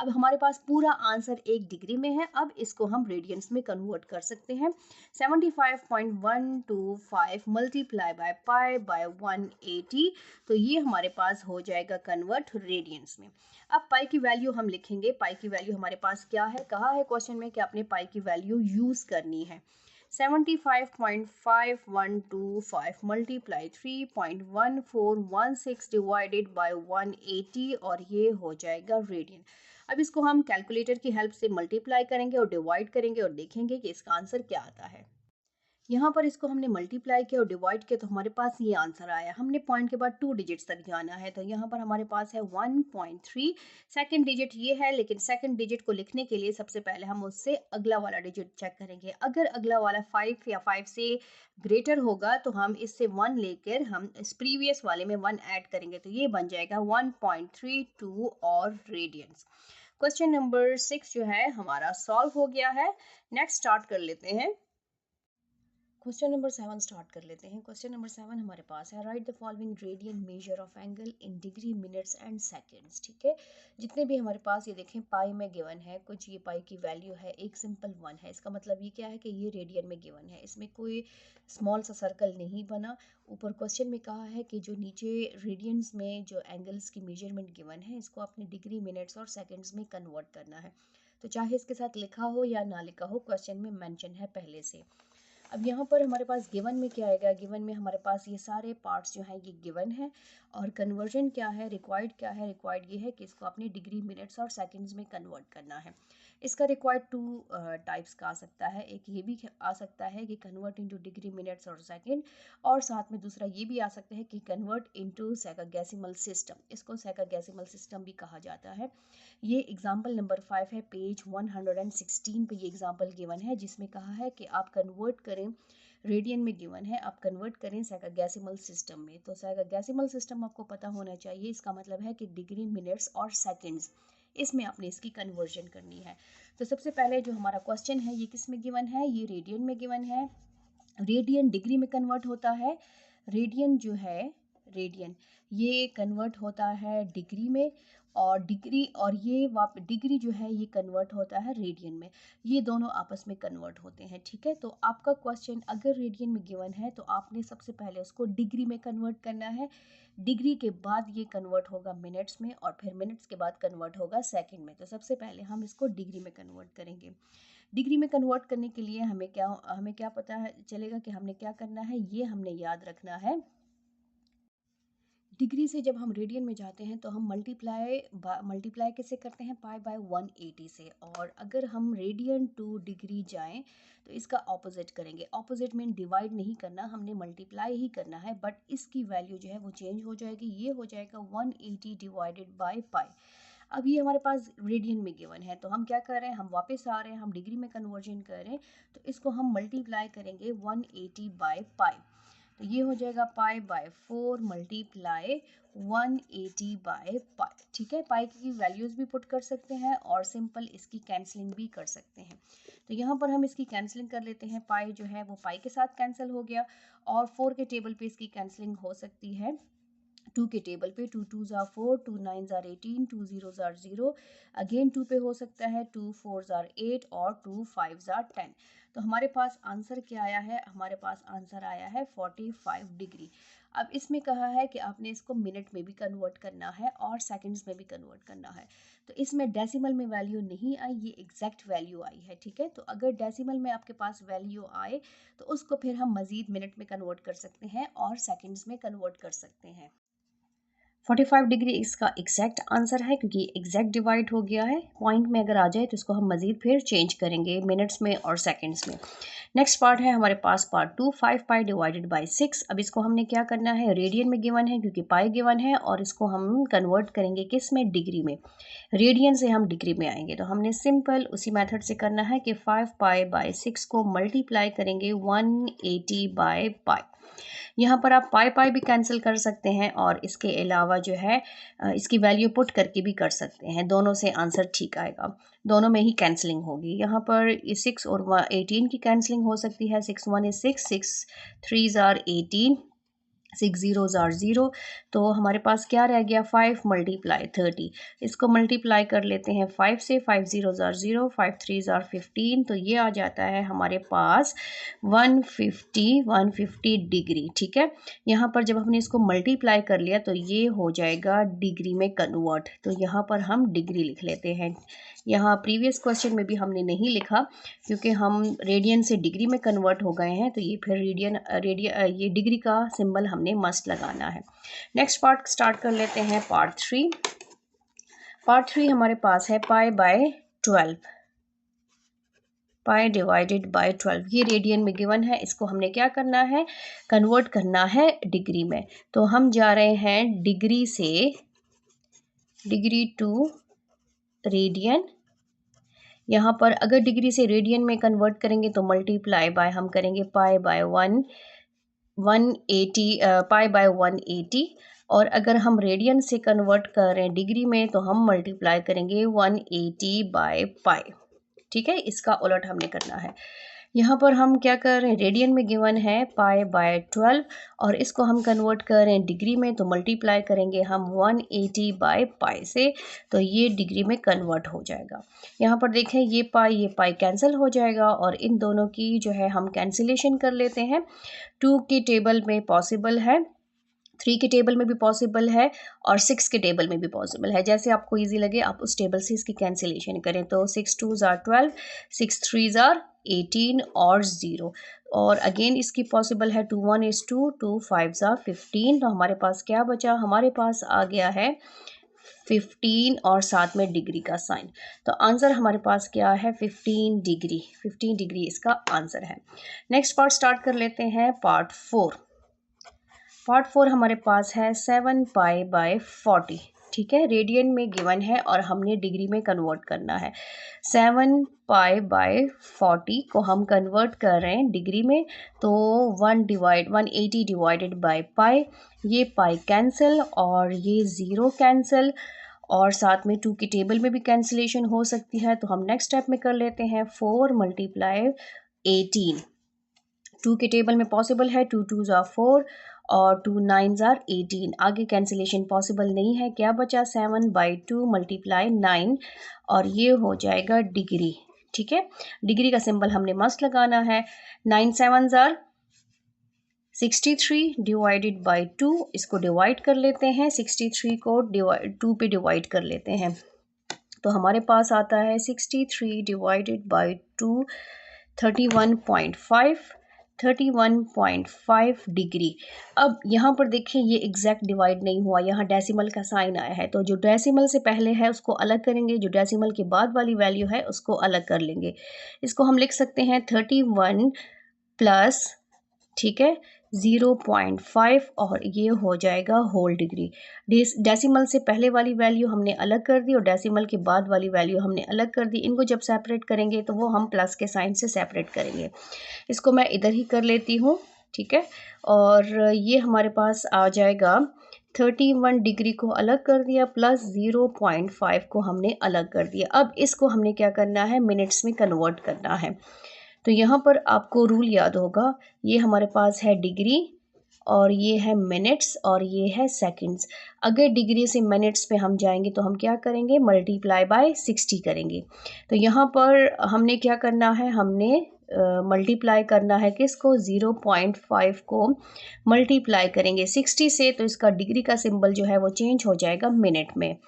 अब हमारे पास पूरा आंसर 1 डिग्री में है, अब इसको हम रेडियंस में कन्वर्ट कर सकते हैं। 75.125 मल्टीप्लाई बाय पाई बाय 180, तो ये हमारे पास हो जाएगा कन्वर्ट रेडियंस में। अब पाई की वैल्यू हम लिखेंगे। पाई की वैल्यू हमारे पास क्या है, कहा है क्वेश्चन में कि आपने पाई की वैल्यू यूज करनी है। 75.5125 मल्टीप्लाई 3.1416 डिवाइडेड बाय 180 और ये हो जाएगा रेडियन। अब इसको हम कैलकुलेटर की हेल्प से मल्टीप्लाई करेंगे और डिवाइड करेंगे और देखेंगे कि इसका आंसर क्या आता है। यहाँ पर इसको हमने मल्टीप्लाई किया और डिवाइड किया तो हमारे पास ये आंसर आया। हमने पॉइंट के बाद 2 डिजिट्स तक जाना है, तो यहाँ पर हमारे पास है 1.3। सेकंड डिजिट ये है, लेकिन सेकंड डिजिट को लिखने के लिए सबसे पहले हम उससे अगला वाला डिजिट चेक करेंगे। अगर अगला वाला 5 या 5 से ग्रेटर होगा तो हम इससे 1 लेकर हम इस प्रीवियस वाले में 1 ऐड करेंगे, तो ये बन जाएगा 1.32 और रेडियंस। क्वेश्चन नंबर 6 जो है हमारा सॉल्व हो गया है। नेक्स्ट स्टार्ट कर लेते हैं। क्वेश्चन नंबर 7 स्टार्ट कर लेते हैं। क्वेश्चन नंबर 7 हमारे पास है, write the following radian measure of angle in degree minutes and seconds. ठीक है, जितने भी हमारे पास ये देखें पाई में गिवन है, कुछ ये पाई की वैल्यू है, एक सिंपल 1 है। इसका मतलब ये क्या है कि ये रेडियन में गिवन है, इसमें कोई स्मॉल सा सर्कल नहीं बना। ऊपर क्वेश्चन में कहा है कि जो नीचे रेडियंस में जो एंगल्स की मेजरमेंट गिवन है, इसको आपने डिग्री मिनट्स और सेकेंड्स में कन्वर्ट करना है। तो चाहे इसके साथ लिखा हो या ना लिखा हो, क्वेश्चन में मेंशन है पहले से। अब यहाँ पर हमारे पास गिवन में क्या आएगा, गिवन में हमारे पास ये सारे पार्ट्स जो हैं ये गिवन है, और कन्वर्जन क्या है, रिक्वायर्ड क्या है, रिक्वायर्ड ये है कि इसको आपने डिग्री मिनट्स और सेकंड्स में कन्वर्ट करना है। इसका रिक्वायर्ड 2 टाइप्स का आ सकता है। एक ये भी आ सकता है कि कन्वर्ट इनटू डिग्री मिनट्स और सेकंड, और साथ में दूसरा ये भी आ सकता है कि कन्वर्ट इनटू सेकाडेसिमल सिस्टम। इसको सेकाडेसिमल सिस्टम भी कहा जाता है। ये एग्जाम्पल नंबर 5 है, पेज 116 पे ये एग्जाम्पल गिवन है, जिसमें कहा है कि आप कन्वर्ट करें, रेडियन में गिवन है, आप कन्वर्ट करें सेकाडेसिमल सिस्टम में। तो सेकाडेसिमल सिस्टम आपको पता होना चाहिए, इसका मतलब है कि डिग्री मिनट्स और सेकंड्स, इसमें आपने इसकी कन्वर्जन करनी है। तो सबसे पहले जो हमारा क्वेश्चन है ये किस में गिवन है, ये रेडियन में गिवन है। रेडियन डिग्री में कन्वर्ट होता है, रेडियन जो है रेडियन ये कन्वर्ट होता है डिग्री में, और डिग्री और ये डिग्री जो है ये कन्वर्ट होता है रेडियन में। ये दोनों आपस में कन्वर्ट होते हैं। ठीक है, तो आपका क्वेश्चन अगर रेडियन में गिवन है तो आपने सबसे पहले उसको डिग्री में कन्वर्ट करना है, डिग्री के बाद ये कन्वर्ट होगा मिनट्स में, और फिर मिनट्स के बाद कन्वर्ट होगा सेकंड में। तो सबसे पहले हम इसको डिग्री में कन्वर्ट करेंगे। डिग्री में कन्वर्ट करने के लिए हमें क्या पता है चलेगा कि हमने क्या करना है, ये हमने याद रखना है। डिग्री से जब हम रेडियन में जाते हैं तो हम मल्टीप्लाई कैसे करते हैं, पाई बाय 180 से। और अगर हम रेडियन टू डिग्री जाएं तो इसका ऑपोजिट करेंगे। ऑपोजिट मीन डिवाइड नहीं करना, हमने मल्टीप्लाई ही करना है, बट इसकी वैल्यू जो है वो चेंज हो जाएगी। ये हो जाएगा 180 डिवाइडेड बाय पाई। अब ये हमारे पास रेडियन में गिवन है, तो हम क्या कर रहे हैं, हम वापस आ रहे हैं, हम डिग्री में कन्वर्जन कर रहे हैं, तो इसको हम मल्टीप्लाई करेंगे 180 बाय पाई। तो ये हो जाएगा pi by 4 multiply 180 by pi. ठीक है, पाई की वैल्यूज भी पुट कर सकते हैं और सिंपल इसकी कैंसलिंग भी कर सकते हैं। तो यहाँ पर हम इसकी कैंसलिंग कर लेते हैं। पाई जो है वो पाई के साथ कैंसिल हो गया, और 4 के टेबल पे इसकी कैंसलिंग हो सकती है 2 के टेबल पे। 2 2 जार 4, 2 9 जार 18, 2 0 जार 0, अगेन 2 पे हो सकता है 2 4 जार 8 और 2 5 जार 10। तो हमारे पास आंसर क्या आया है, हमारे पास आंसर आया है 45 डिग्री। अब इसमें कहा है कि आपने इसको मिनट में भी कन्वर्ट करना है और सेकंड्स में भी कन्वर्ट करना है। तो इसमें डेसिमल में वैल्यू नहीं आई, ये एग्जैक्ट वैल्यू आई है। ठीक है, तो अगर डेसिमल में आपके पास वैल्यू आए तो उसको फिर हम मजीद मिनट में कन्वर्ट कर सकते हैं और सेकंड्स में कन्वर्ट कर सकते हैं। 45 डिग्री इसका एग्जैक्ट आंसर है, क्योंकि एग्जैक्ट डिवाइड हो गया है। पॉइंट में अगर आ जाए तो इसको हम मजीद फिर चेंज करेंगे मिनट्स में और सेकंड्स में। नेक्स्ट पार्ट है हमारे पास पार्ट 2, 5 पाई डिवाइडेड बाय 6। अब इसको हमने क्या करना है, रेडियन में गिवन है क्योंकि पाई गिवन है, और इसको हम कन्वर्ट करेंगे किस में, डिग्री में। रेडियन से हम डिग्री में आएंगे, तो हमने सिंपल उसी मेथड से करना है कि 5 पाई बाय 6 को मल्टीप्लाई करेंगे 180 बाय पाई। यहाँ पर आप पाई पाई भी कैंसिल कर सकते हैं, और इसके अलावा जो है इसकी वैल्यू पुट करके भी कर सकते हैं। दोनों से आंसर ठीक आएगा, दोनों में ही कैंसिलिंग होगी। यहाँ पर 6 और 18 की कैंसिलिंग हो सकती है। 6 1 is 6, 6 3 are 18, 6 zeros are 0, तो हमारे पास क्या रह गया 5 मल्टीप्लाई 30। इसको मल्टीप्लाई कर लेते हैं 5 से, 5 zeros are 0, 5 threes are 15, तो ये आ जाता है हमारे पास 150 डिग्री। ठीक है, यहाँ पर जब हमने इसको मल्टीप्लाई कर लिया तो ये हो जाएगा डिग्री में कन्वर्ट, तो यहाँ पर हम डिग्री लिख लेते हैं। यहाँ प्रीवियस क्वेश्चन में भी हमने नहीं लिखा क्योंकि हम रेडियन से डिग्री में कन्वर्ट हो गए हैं, तो ये फिर ये डिग्री का सिंबल हमने मस्ट लगाना है। नेक्स्ट पार्ट स्टार्ट कर लेते हैं, पार्ट 3। पार्ट 3 हमारे पास है pi by 12, pi divided by 12। ये रेडियन में गिवन है, इसको हमने क्या करना है, कन्वर्ट करना है डिग्री में। तो हम जा रहे हैं डिग्री से डिग्री टू रेडियन। यहाँ पर अगर डिग्री से रेडियन में कन्वर्ट करेंगे तो मल्टीप्लाई बाय हम करेंगे पाई बाय 180, पाई बाय 180, और अगर हम रेडियन से कन्वर्ट कर रहे हैं डिग्री में तो हम मल्टीप्लाई करेंगे 180 बाय पाई। ठीक है, इसका उलट हमने करना है। यहाँ पर हम क्या कर रहे हैं, रेडियन में गिवन है पाई बाय 12 और इसको हम कन्वर्ट कर रहे हैं डिग्री में, तो मल्टीप्लाई करेंगे हम 180 बाय पाई से, तो ये डिग्री में कन्वर्ट हो जाएगा। यहाँ पर देखें ये पाई कैंसिल हो जाएगा और इन दोनों की जो है हम कैंसिलेशन कर लेते हैं। 2 की टेबल में पॉसिबल है, 3 के टेबल में भी पॉसिबल है और 6 के टेबल में भी पॉसिबल है। जैसे आपको इजी लगे आप उस टेबल से इसकी कैंसिलेशन करें। तो 6 2s are 12, 6 3s are 18 और 0, और अगेन इसकी पॉसिबल है 2 1 is 2, 2 5s are 15। तो हमारे पास क्या बचा, हमारे पास आ गया है 15 और साथ में डिग्री का साइन। तो आंसर हमारे पास क्या है 15 डिग्री, 15 डिग्री इसका आंसर है। नेक्स्ट पार्ट स्टार्ट कर लेते हैं, पार्ट 4। पार्ट 4 हमारे पास है 7 पाई बाय 40। ठीक है, रेडियन में गिवन है और हमने डिग्री में कन्वर्ट करना है। 7 पाई बाय 40 को हम कन्वर्ट कर रहे हैं डिग्री में, तो 180 डिवाइडेड बाय पाई, ये पाई कैंसिल और ये 0 कैंसिल, और साथ में 2 की टेबल में भी कैंसिलेशन हो सकती है। तो हम नेक्स्ट स्टेप में कर लेते हैं 4 मल्टीप्लाई 18। 2 के टेबल में पॉसिबल है, 2 2s are 4 और 2 9s are 18। आगे कैंसिलेशन पॉसिबल नहीं है, क्या बचा 7 बाई 2 मल्टीप्लाई 9 और ये हो जाएगा डिग्री। ठीक है, डिग्री का सिंबल हमने मस्ट लगाना है। 9 7s are 63 डिवाइडेड बाई 2, इसको डिवाइड कर लेते हैं, 63 को 2 पे डिवाइड कर लेते हैं, तो हमारे पास आता है 63 डिवाइडेड बाई 2 31.5 डिग्री। अब यहाँ पर देखें ये एग्जैक्ट डिवाइड नहीं हुआ, यहाँ डेसिमल का साइन आया है, तो जो डेसिमल से पहले है उसको अलग करेंगे, जो डेसिमल के बाद वाली वैल्यू है उसको अलग कर लेंगे। इसको हम लिख सकते हैं 31 प्लस, ठीक है, 0.5 और ये हो जाएगा होल डिग्री। डेसिमल से पहले वाली वैल्यू हमने अलग कर दी और डेसिमल के बाद वाली वैल्यू हमने अलग कर दी। इनको जब सेपरेट करेंगे तो वो हम प्लस के साइन से सेपरेट करेंगे। इसको मैं इधर ही कर लेती हूँ, ठीक है, और ये हमारे पास आ जाएगा 31 डिग्री को अलग कर दिया प्लस 0.5 को हमने अलग कर दिया। अब इसको हमने क्या करना है, मिनट्स में कन्वर्ट करना है। तो यहाँ पर आपको रूल याद होगा, ये हमारे पास है डिग्री और ये है मिनट्स और ये है सेकंड्स। अगर डिग्री से मिनट्स पे हम जाएंगे तो हम क्या करेंगे, मल्टीप्लाई बाय 60 करेंगे। तो यहाँ पर हमने क्या करना है, हमने मल्टीप्लाई करना है किसको, 0.5 को मल्टीप्लाई करेंगे 60 से, तो इसका डिग्री का सिंबल जो है वो चेंज हो जाएगा मिनट में।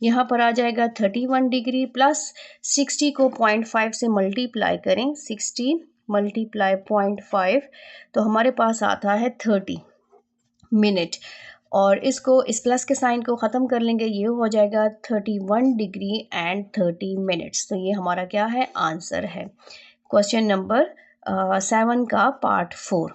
यहाँ पर आ जाएगा 31 डिग्री प्लस 60 को 0.5 से मल्टीप्लाई करें, 60 मल्टीप्लाई 0.5, तो हमारे पास आता है 30 मिनट, और इसको इस प्लस के साइन को ख़त्म कर लेंगे, ये हो जाएगा 31 डिग्री एंड 30 मिनट्स। तो ये हमारा क्या है, आंसर है क्वेश्चन नंबर 7 का पार्ट 4।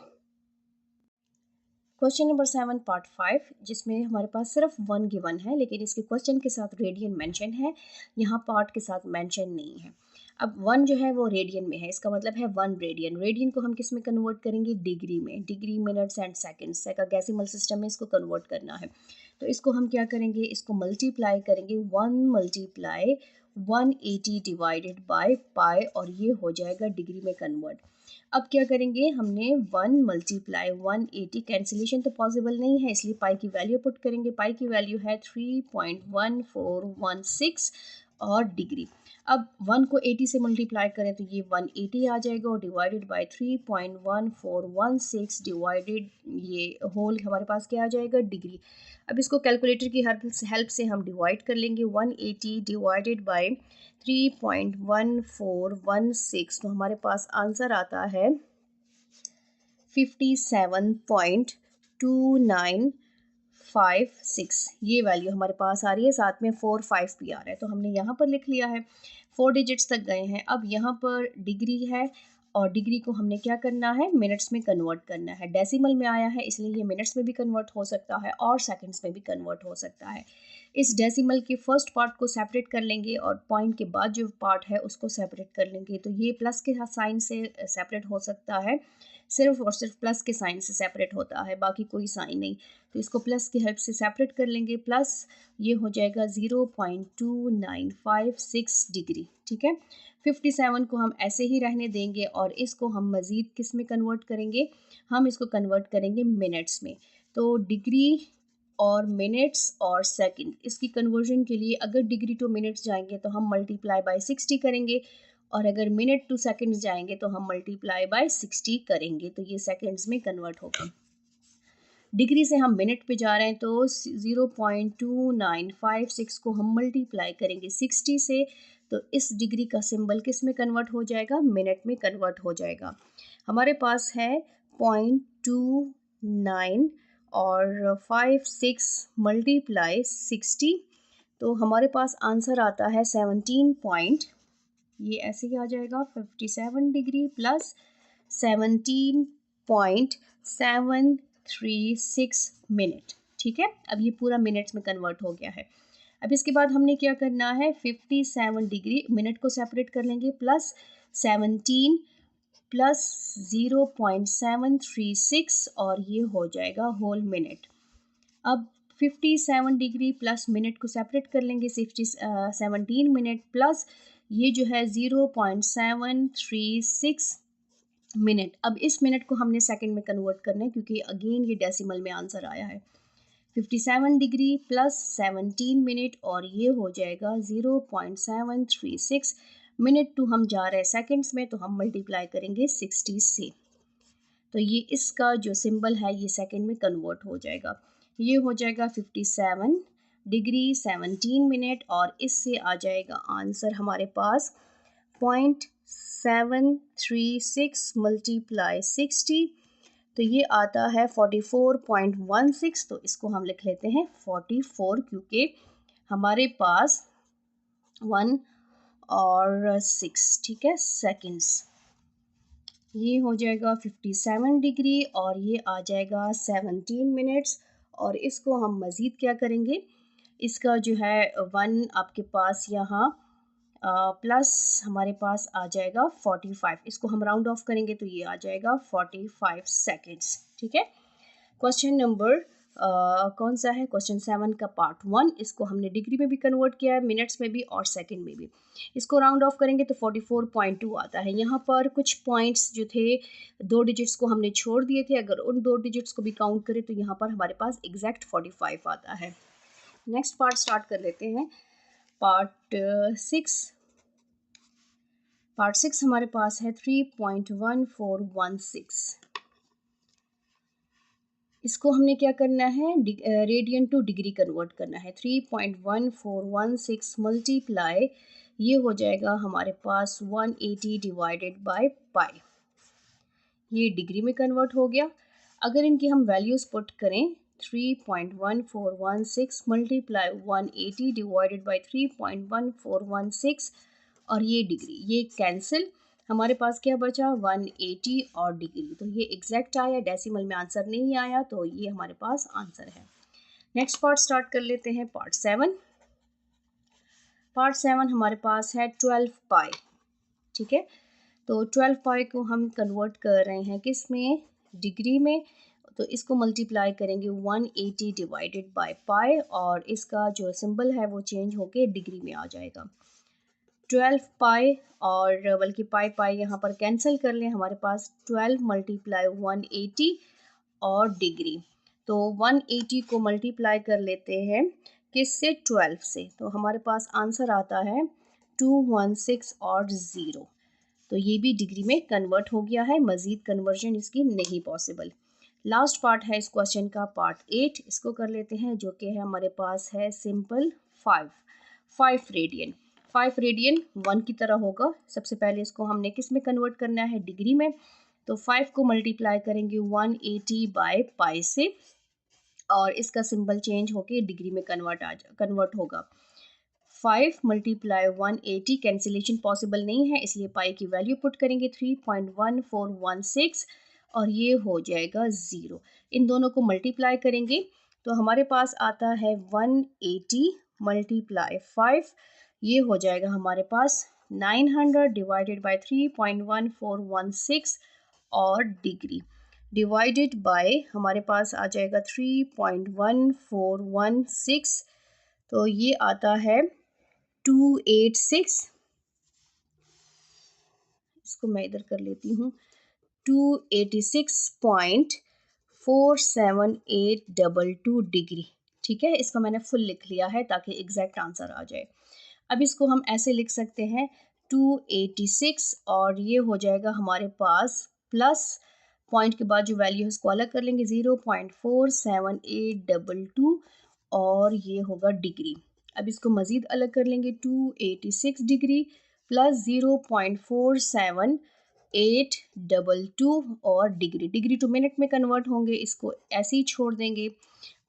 क्वेश्चन नंबर 7 पार्ट 5, जिसमें हमारे पास सिर्फ 1 गिवन है, लेकिन इसके क्वेश्चन के साथ रेडियन मेंशन है, यहाँ पार्ट के साथ मेंशन नहीं है। अब 1 जो है वो रेडियन में है, इसका मतलब है 1 रेडियन। रेडियन को हम किस में कन्वर्ट करेंगे, डिग्री में। डिग्री मिनट्स एंड सेकंड्स का डेसिमल सिस्टम में इसको कन्वर्ट करना है। तो इसको हम क्या करेंगे, इसको मल्टीप्लाई करेंगे, 1 मल्टीप्लाई 180 डिवाइडेड बाय पाई और ये हो जाएगा डिग्री में कन्वर्ट। अब क्या करेंगे, हमने 1 मल्टीप्लाई 180, कैंसिलेशन तो पॉसिबल नहीं है इसलिए पाई की वैल्यू पुट करेंगे। पाई की वैल्यू है 3.1416 और डिग्री। अब 1 को 80 से मल्टीप्लाई करें तो ये 180 आ जाएगा और डिवाइडेड बाय 3.1416 डिवाइडेड, ये होल हमारे पास क्या आ जाएगा, डिग्री। अब इसको कैलकुलेटर की हेल्प से हम डिवाइड कर लेंगे। 180 डिवाइडेड बाय 3.1416, तो हमारे पास आंसर आता है 57.2956। ये वैल्यू हमारे पास आ रही है, साथ में 4 5 भी आ रहा है, तो हमने यहाँ पर लिख लिया है। 4 डिजिट्स तक गए हैं। अब यहाँ पर डिग्री है और डिग्री को हमने क्या करना है, मिनट्स में कन्वर्ट करना है। डेसिमल में आया है इसलिए ये मिनट्स में भी कन्वर्ट हो सकता है और सेकंड्स में भी कन्वर्ट हो सकता है। इस डेसिमल के फर्स्ट पार्ट को सेपरेट कर लेंगे और पॉइंट के बाद जो पार्ट है उसको सेपरेट कर लेंगे। तो ये प्लस के साइन से सेपरेट हो सकता है, सिर्फ और सिर्फ प्लस के साइन से सेपरेट होता है, बाकी कोई साइन नहीं। तो इसको प्लस की हेल्प से सेपरेट कर लेंगे। प्लस ये हो जाएगा 0.2956 डिग्री। ठीक है, 57 को हम ऐसे ही रहने देंगे और इसको हम मज़ीद किस में कन्वर्ट करेंगे, हम इसको कन्वर्ट करेंगे मिनट्स में। तो डिग्री और मिनट्स और सेकंड, इसकी कन्वर्जन के लिए अगर डिग्री टू मिनट्स जाएंगे तो हम मल्टीप्लाई बाय 60 करेंगे और अगर मिनट टू सेकंड्स जाएंगे तो हम मल्टीप्लाई बाय 60 करेंगे, तो ये सेकंड्स में कन्वर्ट होगा। डिग्री से हम मिनट पे जा रहे हैं तो 0.2956 को हम मल्टीप्लाई करेंगे 60 से, तो इस डिग्री का सिंबल किस में कन्वर्ट हो जाएगा, मिनट में कन्वर्ट हो जाएगा। हमारे पास है 0.29 और 56 मल्टीप्लाई 60, तो हमारे पास आंसर आता है 17 ये ऐसे ही आ जाएगा 57 डिग्री प्लस 17.736 मिनट। ठीक है, अब ये पूरा मिनट्स में कन्वर्ट हो गया है। अब इसके बाद हमने क्या करना है, 57 डिग्री मिनट को सेपरेट कर लेंगे, प्लस 17 प्लस 0.736 और ये हो जाएगा होल मिनट। अब 57 डिग्री प्लस मिनट को सेपरेट कर लेंगे, 17 मिनट प्लस ये जो है 0.736 मिनट। अब इस मिनट को हमने सेकंड में कन्वर्ट करना है क्योंकि अगेन ये डेसिमल में आंसर आया है। 57 डिग्री प्लस 17 मिनट और ये हो जाएगा 0.736 मिनट टू हम जा रहे हैं सेकंड्स में, तो हम मल्टीप्लाई करेंगे 60 से, तो ये इसका जो सिंबल है ये सेकंड में कन्वर्ट हो जाएगा। ये हो जाएगा 57 डिग्री 17 मिनट और इससे आ जाएगा आंसर हमारे पास 0.736 मल्टीप्लाई 60, तो ये आता है 44.16। तो इसको हम लिख लेते हैं 44 क्योंकि हमारे पास 1 और 6, ठीक है, सेकंड्स। ये हो जाएगा 57 डिग्री और ये आ जाएगा 17 मिनट्स और इसको हम मज़ीद क्या करेंगे, इसका जो है 1 आपके पास यहाँ प्लस हमारे पास आ जाएगा 45, इसको हम राउंड ऑफ करेंगे तो ये आ जाएगा 45 सेकेंड्स। ठीक है, क्वेश्चन नंबर कौन सा है, क्वेश्चन 7 का पार्ट 1। इसको हमने डिग्री में भी कन्वर्ट किया है, मिनट्स में भी और सेकंड में भी। इसको राउंड ऑफ करेंगे तो 44.2 आता है। यहाँ पर कुछ पॉइंट्स जो थे 2 डिजिट्स को हमने छोड़ दिए थे, अगर उन 2 डिजिट्स को भी काउंट करें तो यहाँ पर हमारे पास एग्जैक्ट 45 आता है। नेक्स्ट पार्ट स्टार्ट कर लेते हैं, पार्ट 6। पार्ट 6 हमारे पास है 3.1416। इसको हमने क्या करना है, रेडियन टू डिग्री कन्वर्ट करना है। 3.1416 मल्टीप्लाई ये हो जाएगा हमारे पास 180 डिवाइडेड बाय पाई, ये डिग्री में कन्वर्ट हो गया। अगर इनकी हम वैल्यूज़ पुट करें 3.1416 मल्टीप्लाई 180 डिवाइडेड बाय 3.1416 और ये डिग्री, ये कैंसिल, हमारे पास क्या बचा 180 और डिग्री, तो ये एग्जैक्ट आया, डेसिमल में आंसर नहीं आया, तो ये हमारे पास आंसर है। नेक्स्ट पार्ट स्टार्ट कर लेते हैं, पार्ट 7। पार्ट 7 हमारे पास है 12 पाई। ठीक है, तो 12 पाई को हम कन्वर्ट कर रहे हैं किस में, डिग्री में, तो इसको मल्टीप्लाई करेंगे 180 डिवाइडेड बाय पाई और इसका जो सिंबल है वो चेंज होके डिग्री में आ जाएगा। 12 पाई, और बल्कि पाई पाई यहाँ पर कैंसिल कर लें, हमारे पास 12 मल्टीप्लाई 180 और डिग्री। तो 180 को मल्टीप्लाई कर लेते हैं किससे, 12 से, तो हमारे पास आंसर आता है 216 और 0। तो ये भी डिग्री में कन्वर्ट हो गया है, मज़ीद कन्वर्जन इसकी नहीं पॉसिबल। लास्ट पार्ट है इस क्वेश्चन का, पार्ट 8, इसको कर लेते हैं, जो कि है हमारे पास है सिंपल 5 रेडियन। 5 रेडियन 1 की तरह होगा। सबसे पहले इसको हमने किस में कन्वर्ट करना है, डिग्री में। तो 5 को मल्टीप्लाई करेंगे 180 बाय पाई से, और इसका सिंबल चेंज होके डिग्री में कन्वर्ट होगा। 5 मल्टीप्लाई 180, कैंसिलेशन पॉसिबल नहीं है, इसलिए पाई की वैल्यू पुट करेंगे 3.1416, और ये हो जाएगा 0। इन दोनों को मल्टीप्लाई करेंगे तो हमारे पास आता है 180 मल्टीप्लाई 5, ये हो जाएगा हमारे पास 900 डिवाइडेड बाय 3.1416, और डिग्री डिवाइडेड बाय हमारे पास आ जाएगा 3.1416, तो ये आता है 286, इसको मैं इधर कर लेती हूँ, 286.47822 डिग्री। ठीक है, इसको मैंने फुल लिख लिया है ताकि एग्जैक्ट आंसर आ जाए। अब इसको हम ऐसे लिख सकते हैं 286, और ये हो जाएगा हमारे पास प्लस पॉइंट के बाद जो वैल्यू है उसको अलग कर लेंगे 0.47822, और ये होगा डिग्री। अब इसको मज़ीद अलग कर लेंगे, 286 डिग्री प्लस 0.47822, और डिग्री टू मिनट में कन्वर्ट होंगे, इसको ऐसे ही छोड़ देंगे,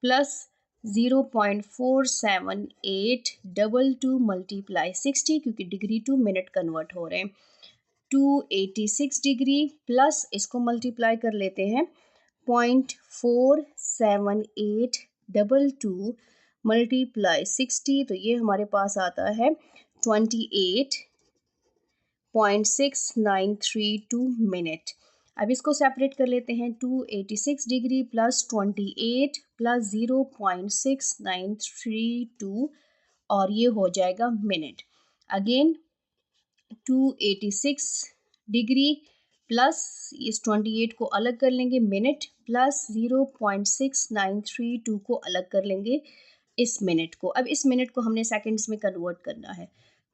प्लस 0.47822 मल्टीप्लाई 60, क्योंकि डिग्री टू मिनट कन्वर्ट हो रहे हैं। 286 डिग्री प्लस इसको मल्टीप्लाई कर लेते हैं 0.47822 मल्टीप्लाई 60, तो ये हमारे पास आता है 28.6932 मिनट। अब इसको सेपरेट कर लेते हैं, 286 डिग्री प्लस 28 प्लस 0.6932, और ये हो जाएगा मिनट। अगेन 286 डिग्री प्लस इस 28 को अलग कर लेंगे, मिनट, प्लस 0.6932 को अलग कर लेंगे इस मिनट को। अब इस मिनट को हमने सेकंड्स में कन्वर्ट करना है।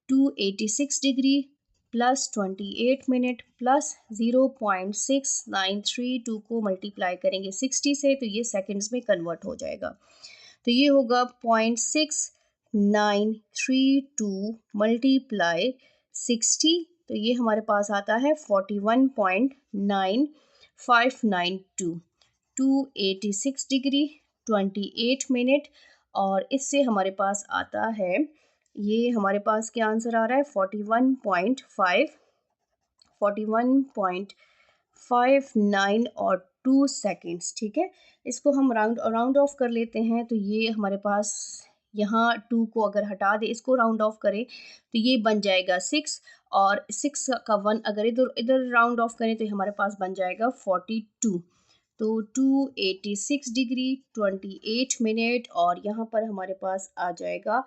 286 डिग्री प्लस 28 मिनट प्लस 0.6932 को मल्टीप्लाई करेंगे 60 से, तो ये सेकंड्स में कन्वर्ट हो जाएगा। तो ये होगा 0.6932 मल्टीप्लाई 60, तो ये हमारे पास आता है 41.9592। 286 डिग्री 28 मिनट, और इससे हमारे पास आता है, ये हमारे पास क्या आंसर आ रहा है, 41.59 और 2 सेकेंड्स। ठीक है, इसको हम राउंड ऑफ कर लेते हैं, तो ये हमारे पास यहाँ 2 को अगर हटा दे, इसको राउंड ऑफ करें तो ये बन जाएगा 6, और 6 का 1 अगर इधर इधर राउंड ऑफ करें तो हमारे पास बन जाएगा 42। तो 286 डिग्री 28 मिनट, और यहाँ पर हमारे पास आ जाएगा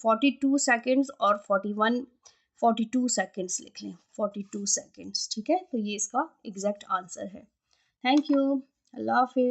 42 सेकेंड्स, और 42 सेकेंड्स लिख लें, 42 सेकेंड्स। ठीक है, तो ये इसका एग्जैक्ट आंसर है। थैंक यू, अल्लाह हाफिज़।